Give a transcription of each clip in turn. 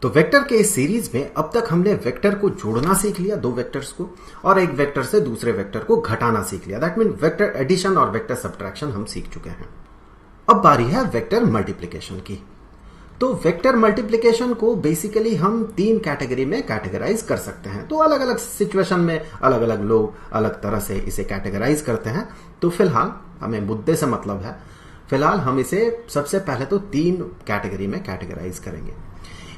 तो वेक्टर के इस सीरीज में अब तक हमने वेक्टर को जोड़ना सीख लिया, दो वेक्टर्स को, और एक वेक्टर से दूसरे वेक्टर को घटाना सीख लिया। दैट मीन वेक्टर एडिशन और वेक्टर सब्ट्रैक्शन हम सीख चुके हैं। अब बारी है वेक्टर मल्टीप्लिकेशन की। तो वेक्टर मल्टीप्लिकेशन को बेसिकली हम तीन कैटेगरी में कैटेगराइज कर सकते हैं। तो अलग अलग सिचुएशन में अलग अलग लोग अलग तरह से इसे कैटेगराइज करते हैं। तो फिलहाल हमें मुद्दे से मतलब है, फिलहाल हम इसे सबसे पहले तो तीन कैटेगरी में कैटेगराइज करेंगे।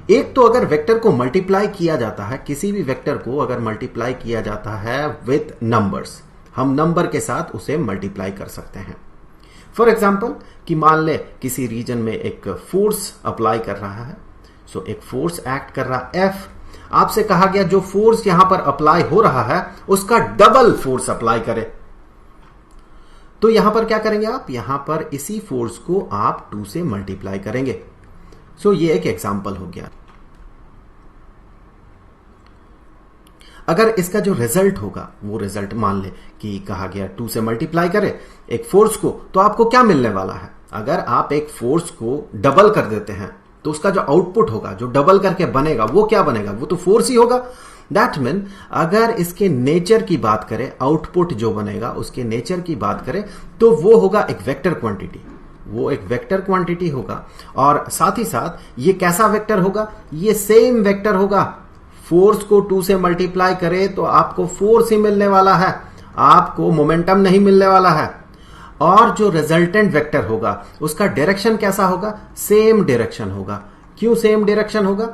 एक तो अगर वेक्टर को मल्टीप्लाई किया जाता है, किसी भी वेक्टर को अगर मल्टीप्लाई किया जाता है विथ नंबर्स, हम नंबर के साथ उसे मल्टीप्लाई कर सकते हैं। फॉर एग्जाम्पल कि मान ले किसी रीजन में एक फोर्स अप्लाई कर रहा है, सो एक फोर्स एक्ट कर रहा है F, आपसे कहा गया जो फोर्स यहां पर अप्लाई हो रहा है उसका डबल फोर्स अप्लाई करें। तो यहां पर क्या करेंगे आप, यहां पर इसी फोर्स को आप 2 से मल्टीप्लाई करेंगे। सो ये एक एग्जाम्पल हो गया। अगर इसका जो रिजल्ट होगा वो रिजल्ट मान ले कि कहा गया 2 से मल्टीप्लाई करें एक फोर्स को, तो आपको क्या मिलने वाला है। अगर आप एक फोर्स को डबल कर देते हैं तो उसका जो आउटपुट होगा, जो डबल करके बनेगा, वो क्या बनेगा, वो तो फोर्स ही होगा। दैट मीन अगर इसके नेचर की बात करें, आउटपुट जो बनेगा उसके नेचर की बात करें, तो वो होगा एक वेक्टर क्वांटिटी, वो एक वेक्टर क्वांटिटी होगा। और साथ ही साथ ये कैसा वेक्टर होगा, ये सेम वेक्टर होगा। फोर्स को 2 से मल्टीप्लाई करे तो आपको फोर्स ही मिलने वाला है, आपको मोमेंटम नहीं मिलने वाला है। और जो रिजल्टेंट वेक्टर होगा उसका डायरेक्शन कैसा होगा, सेम डायरेक्शन होगा। क्यों सेम डायरेक्शन होगा,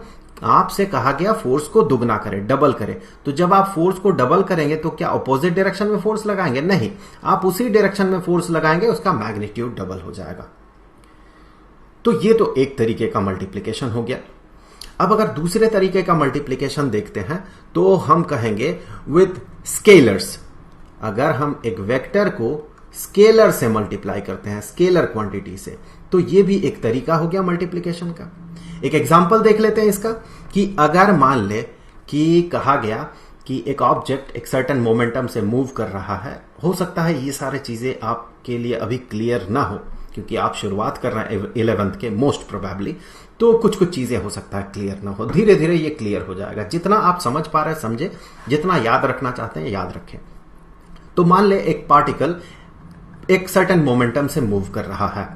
आपसे कहा गया फोर्स को दुगना करे, डबल करे। तो जब आप फोर्स को डबल करेंगे तो क्या अपोजिट डायरेक्शन में फोर्स लगाएंगे, नहीं, आप उसी डायरेक्शन में फोर्स लगाएंगे, उसका मैग्नीट्यूड डबल हो जाएगा। तो ये तो एक तरीके का मल्टीप्लिकेशन हो गया। अब अगर दूसरे तरीके का मल्टीप्लिकेशन देखते हैं तो हम कहेंगे विथ स्केलर्स। अगर हम एक वेक्टर को स्केलर से मल्टीप्लाई करते हैं, स्केलर क्वांटिटी से, तो ये भी एक तरीका हो गया मल्टीप्लिकेशन का। एक एग्जांपल देख लेते हैं इसका कि अगर मान ले कि कहा गया कि एक ऑब्जेक्ट एक सर्टेन मोमेंटम से मूव कर रहा है। हो सकता है ये सारी चीजें आपके लिए अभी क्लियर ना हो क्योंकि आप शुरुआत कर रहे हैं 11th के, मोस्ट प्रोबेबली, तो कुछ कुछ चीजें हो सकता है क्लियर ना हो। धीरे धीरे ये क्लियर हो जाएगा। जितना आप समझ पा रहे हैं समझे, जितना याद रखना चाहते हैं याद रखें। तो मान ले एक पार्टिकल एक सर्टेन मोमेंटम से मूव कर रहा है,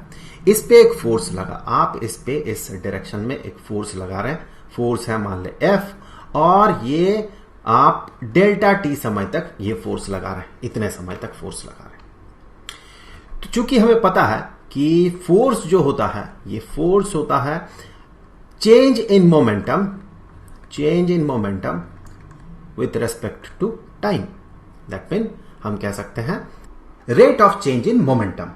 इस पे एक फोर्स लगा, आप इस पे इस डायरेक्शन में एक फोर्स लगा रहे हैं, फोर्स है मान ले F, और ये आप डेल्टा T समय तक ये फोर्स लगा रहे हैं, इतने समय तक फोर्स लगा रहे हैं। तो चूंकि हमें पता है कि फोर्स जो होता है, ये फोर्स होता है change in momentum, change in momentum with respect to time. That mean हम कह सकते हैं rate of change in momentum,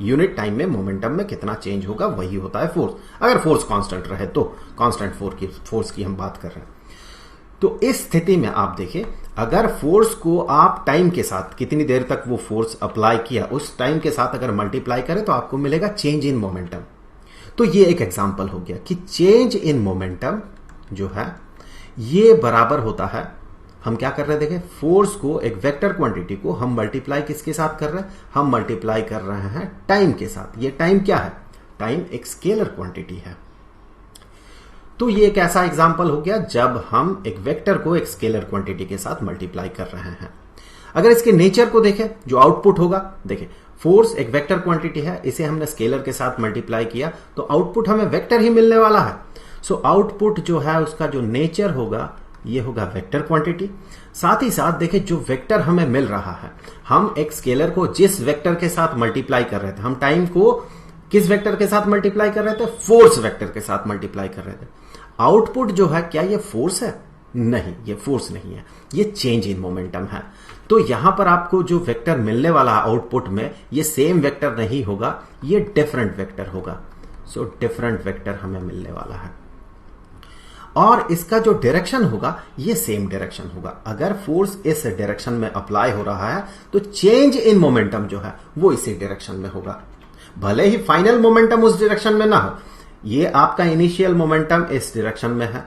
unit time में मोमेंटम में कितना चेंज होगा वही होता है फोर्स। अगर फोर्स कांस्टेंट रहे तो, कांस्टेंट फोर्स की हम बात कर रहे हैं। तो इस स्थिति में आप देखें, अगर फोर्स को आप टाइम के साथ, कितनी देर तक वो फोर्स अप्लाई किया उस टाइम के साथ अगर मल्टीप्लाई करें तो आपको मिलेगा चेंज इन मोमेंटम। तो ये एक एग्जांपल हो गया कि चेंज इन मोमेंटम जो है ये बराबर होता है, हम क्या कर रहे हैं देखें, फोर्स को, एक वेक्टर क्वांटिटी को हम मल्टीप्लाई किसके साथ कर रहे हैं, हम मल्टीप्लाई कर रहे हैं टाइम के साथ। ये टाइम क्या है, टाइम एक स्केलर क्वांटिटी है। तो ये एक ऐसा एग्जांपल हो गया जब हम एक वेक्टर को एक स्केलर क्वांटिटी के साथ मल्टीप्लाई कर रहे हैं। अगर इसके नेचर को देखें, जो आउटपुट होगा, देखें फोर्स एक वेक्टर क्वांटिटी है, इसे हमने स्केलर के साथ मल्टीप्लाई किया तो आउटपुट हमें वेक्टर ही मिलने वाला है। सो आउटपुट जो है उसका जो नेचर होगा ये होगा वेक्टर क्वांटिटी। साथ ही साथ देखिए जो वेक्टर हमें मिल रहा है, हम एक स्केलर को जिस वेक्टर के साथ मल्टीप्लाई कर रहे थे, हम टाइम को किस वेक्टर के साथ मल्टीप्लाई कर रहे थे, फोर्स वेक्टर के साथ मल्टीप्लाई कर रहे थे। आउटपुट जो है क्या ये फोर्स है, नहीं, ये फोर्स नहीं है, ये चेंज इन मोमेंटम है। तो यहां पर आपको जो वेक्टर मिलने वाला है आउटपुट में, ये सेम वेक्टर नहीं होगा, ये डिफरेंट वेक्टर होगा। सो डिफरेंट वेक्टर हमें मिलने वाला है और इसका जो डायरेक्शन होगा ये सेम डायरेक्शन होगा। अगर फोर्स इस डायरेक्शन में अप्लाई हो रहा है तो चेंज इन मोमेंटम जो है वो इसी डायरेक्शन में होगा। भले ही फाइनल मोमेंटम उस डायरेक्शन में ना हो, ये आपका इनिशियल मोमेंटम इस डायरेक्शन में है,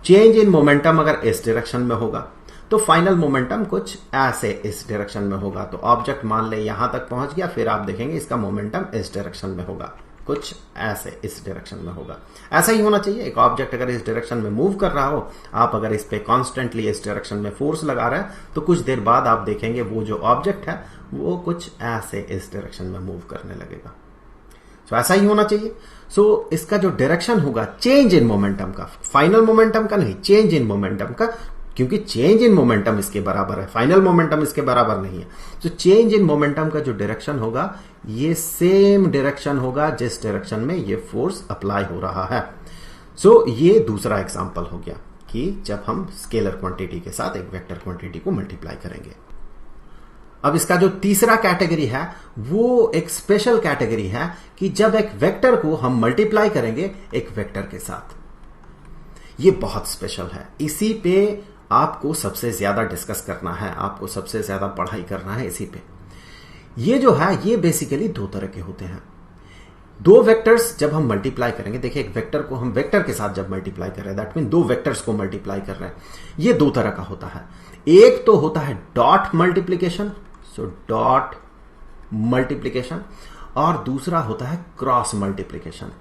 चेंज इन मोमेंटम अगर इस डायरेक्शन में होगा तो फाइनल मोमेंटम कुछ ऐसे इस डायरेक्शन में होगा। तो ऑब्जेक्ट मान ले यहां तक पहुंच गया, फिर आप देखेंगे इसका मोमेंटम इस डायरेक्शन में होगा, कुछ ऐसे इस डायरेक्शन में होगा। ऐसा ही होना चाहिए। एक ऑब्जेक्ट अगर इस डायरेक्शन में मूव कर रहा हो, आप अगर इस पे कॉन्स्टेंटली इस डायरेक्शन में फोर्स लगा रहे हैं, तो कुछ देर बाद आप देखेंगे वो जो ऑब्जेक्ट है वो कुछ ऐसे इस डायरेक्शन में मूव करने लगेगा। सो ऐसा ही होना चाहिए। सो इसका जो डायरेक्शन होगा चेंज इन मोमेंटम का, फाइनल मोमेंटम का नहीं, चेंज इन मोमेंटम का, क्योंकि चेंज इन मोमेंटम इसके बराबर है, फाइनल मोमेंटम इसके बराबर नहीं है। तो चेंज इन मोमेंटम का जो डायरेक्शन होगा ये सेम डायरेक्शन होगा जिस डायरेक्शन में ये फोर्स अप्लाई हो रहा है। सो ये दूसरा एग्जांपल हो गया कि जब हम स्केलर क्वांटिटी के साथ एक वेक्टर क्वांटिटी को मल्टीप्लाई करेंगे। अब इसका जो तीसरा कैटेगरी है वो एक स्पेशल कैटेगरी है कि जब एक वेक्टर को हम मल्टीप्लाई करेंगे एक वेक्टर के साथ। ये बहुत स्पेशल है, इसी पे आपको सबसे ज्यादा डिस्कस करना है, आपको सबसे ज्यादा पढ़ाई करना है इसी पे। ये जो है ये बेसिकली दो तरह के होते हैं। दो वेक्टर्स जब हम मल्टीप्लाई करेंगे, देखिए एक वेक्टर को हम वेक्टर के साथ जब मल्टीप्लाई कर रहे हैं, दैट मीन दो वेक्टर्स को मल्टीप्लाई कर रहे हैं, ये दो तरह का होता है। एक तो होता है dot multiplication, so dot multiplication, और दूसरा होता है क्रॉस मल्टीप्लीकेशन।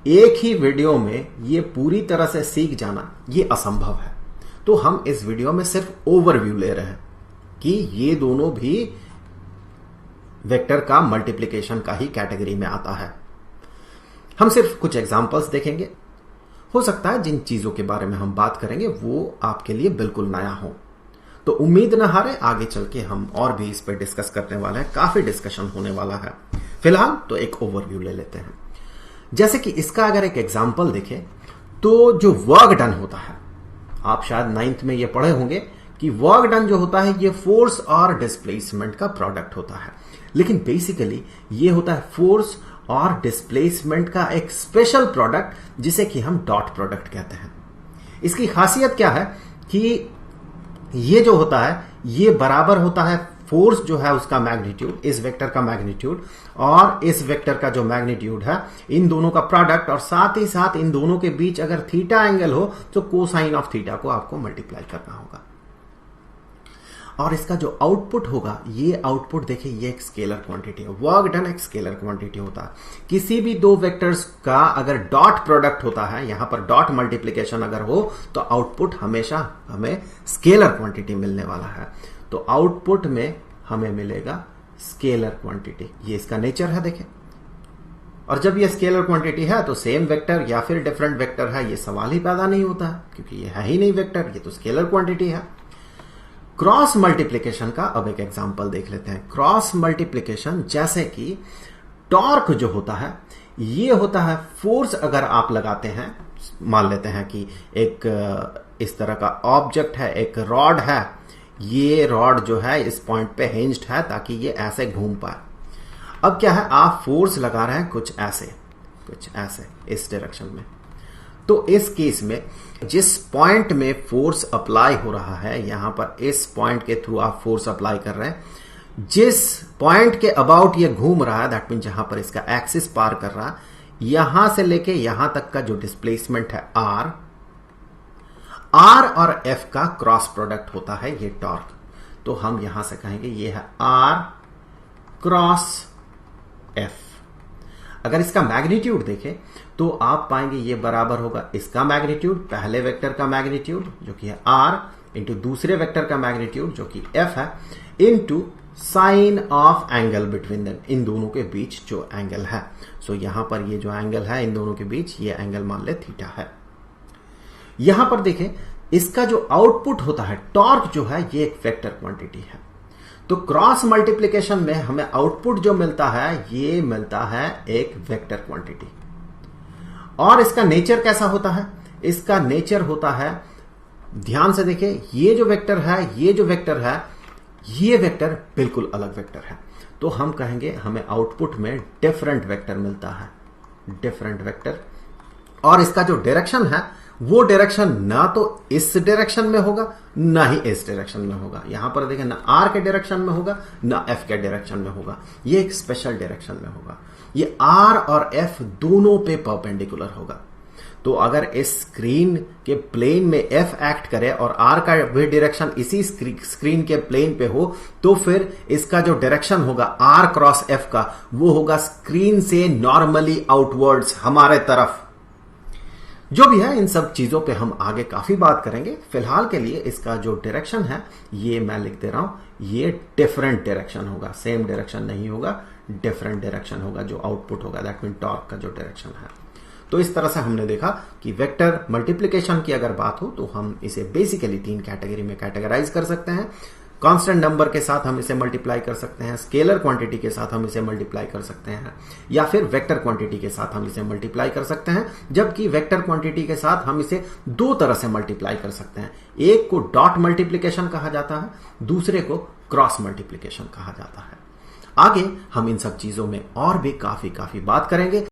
एक ही वीडियो में ये पूरी तरह से सीख जाना ये असंभव है, तो हम इस वीडियो में सिर्फ ओवरव्यू ले रहे हैं कि ये दोनों भी वेक्टर का मल्टीप्लिकेशन का ही कैटेगरी में आता है। हम सिर्फ कुछ एग्जांपल्स देखेंगे। हो सकता है जिन चीजों के बारे में हम बात करेंगे वो आपके लिए बिल्कुल नया हो, तो उम्मीद न हारे, आगे चल के हम और भी इस पर डिस्कस करने वाले हैं, काफी डिस्कशन होने वाला है। फिलहाल तो एक ओवरव्यू ले लेते हैं। जैसे कि इसका अगर एक एग्जांपल देखें तो जो वर्क डन होता है, आप शायद 9th में ये पढ़े होंगे कि वर्क डन जो होता है ये फोर्स और डिस्प्लेसमेंट का प्रोडक्ट होता है, लेकिन बेसिकली ये होता है फोर्स और डिस्प्लेसमेंट का एक स्पेशल प्रोडक्ट जिसे कि हम डॉट प्रोडक्ट कहते हैं। इसकी खासियत क्या है कि ये जो होता है ये बराबर होता है फोर्स जो है उसका मैग्नीट्यूड, इस वेक्टर का मैग्नीट्यूड और इस वेक्टर का जो मैग्नीट्यूड है, इन दोनों का प्रोडक्ट, और साथ ही साथ इन दोनों के बीच अगर थीटा एंगल हो तो कोसाइन ऑफ थीटा को आपको मल्टीप्लाई करना होगा। और इसका जो आउटपुट होगा, ये आउटपुट देखिए ये एक स्केलर क्वांटिटी है। वर्क डन एक स्केलर क्वांटिटी होता है। किसी भी दो वेक्टर्स का अगर डॉट प्रोडक्ट होता है, यहां पर डॉट मल्टीप्लीकेशन अगर हो तो आउटपुट हमेशा हमें स्केलर क्वांटिटी मिलने वाला है। तो आउटपुट में हमें मिलेगा स्केलर क्वांटिटी, ये इसका नेचर है देखें। और जब ये स्केलर क्वांटिटी है तो सेम वेक्टर या फिर डिफरेंट वेक्टर है, ये सवाल ही पैदा नहीं होता है, क्योंकि ये है ही नहीं वेक्टर, ये तो स्केलर क्वांटिटी है। क्रॉस मल्टीप्लिकेशन का अब एक एग्जांपल देख लेते हैं। क्रॉस मल्टीप्लिकेशन जैसे कि टॉर्क जो होता है, ये होता है फोर्स अगर आप लगाते हैं, मान लेते हैं कि एक इस तरह का ऑब्जेक्ट है, एक रॉड है, ये रॉड जो है इस पॉइंट पे हिंज्ड है ताकि ये ऐसे घूम पाए। अब क्या है, आप फोर्स लगा रहे हैं कुछ ऐसे इस डायरेक्शन में। तो इस केस में जिस पॉइंट में फोर्स अप्लाई हो रहा है, यहां पर इस पॉइंट के थ्रू आप फोर्स अप्लाई कर रहे हैं, जिस पॉइंट के अबाउट ये घूम रहा है, दैट मीन जहां पर इसका एक्सिस पार कर रहा है, यहां से लेके यहां तक का जो डिस्प्लेसमेंट है आर और एफ का क्रॉस प्रोडक्ट होता है ये टॉर्क। तो हम यहां से कहेंगे ये है आर क्रॉस एफ। अगर इसका मैग्नीट्यूड देखें तो आप पाएंगे ये बराबर होगा इसका मैग्नीट्यूड, पहले वेक्टर का मैग्नीट्यूड जो कि है आर, इंटू दूसरे वेक्टर का मैग्नीट्यूड जो कि एफ है, into sine of angle between them, इन दोनों के बीच जो एंगल है। सो यहां पर ये जो एंगल है इन दोनों के बीच, ये एंगल मान ले थीटा है। यहां पर देखें इसका जो आउटपुट होता है टॉर्क जो है, ये एक वेक्टर क्वांटिटी है। तो क्रॉस मल्टीप्लिकेशन में हमें आउटपुट जो मिलता है ये मिलता है एक वेक्टर क्वांटिटी। और इसका नेचर कैसा होता है, इसका नेचर होता है, ध्यान से देखें, ये जो वेक्टर है, ये जो वेक्टर है, ये वेक्टर बिल्कुल अलग वेक्टर है। तो हम कहेंगे हमें आउटपुट में डिफरेंट वेक्टर मिलता है, डिफरेंट वेक्टर। और इसका जो डायरेक्शन है वो डायरेक्शन ना तो इस डायरेक्शन में होगा ना ही इस डायरेक्शन में होगा। यहां पर देखें ना आर के डायरेक्शन में होगा ना एफ के डायरेक्शन में होगा, ये एक स्पेशल डायरेक्शन में होगा। ये आर और एफ दोनों पे परपेंडिकुलर होगा। तो अगर इस स्क्रीन के प्लेन में F एक्ट करे और R का भी डायरेक्शन इसी स्क्रीन के प्लेन पे हो, तो फिर इसका जो डायरेक्शन होगा R क्रॉस F का, वो होगा स्क्रीन से नॉर्मली आउटवर्ड्स हमारे तरफ। जो भी है, इन सब चीजों पे हम आगे काफी बात करेंगे। फिलहाल के लिए इसका जो डायरेक्शन है ये मैं लिख दे रहा हूं, ये डिफरेंट डायरेक्शन होगा, सेम डायरेक्शन नहीं होगा, डिफरेंट डायरेक्शन होगा जो आउटपुट होगा, दैट मीन टॉर्क का जो डायरेक्शन है। तो इस तरह से हमने देखा कि वेक्टर मल्टीप्लिकेशन की अगर बात हो तो हम इसे बेसिकली 3 कैटेगरी में कैटेगराइज कर सकते हैं। कांस्टेंट नंबर के साथ हम इसे मल्टीप्लाई कर सकते हैं, स्केलर क्वांटिटी के साथ हम इसे मल्टीप्लाई कर सकते हैं, या फिर वेक्टर क्वांटिटी के साथ हम इसे मल्टीप्लाई कर सकते हैं। जबकि वेक्टर क्वांटिटी के साथ हम इसे 2 तरह से मल्टीप्लाई कर सकते हैं, एक को डॉट मल्टीप्लिकेशन कहा जाता है, दूसरे को क्रॉस मल्टीप्लिकेशन कहा जाता है। आगे हम इन सब चीजों में और भी काफी बात करेंगे।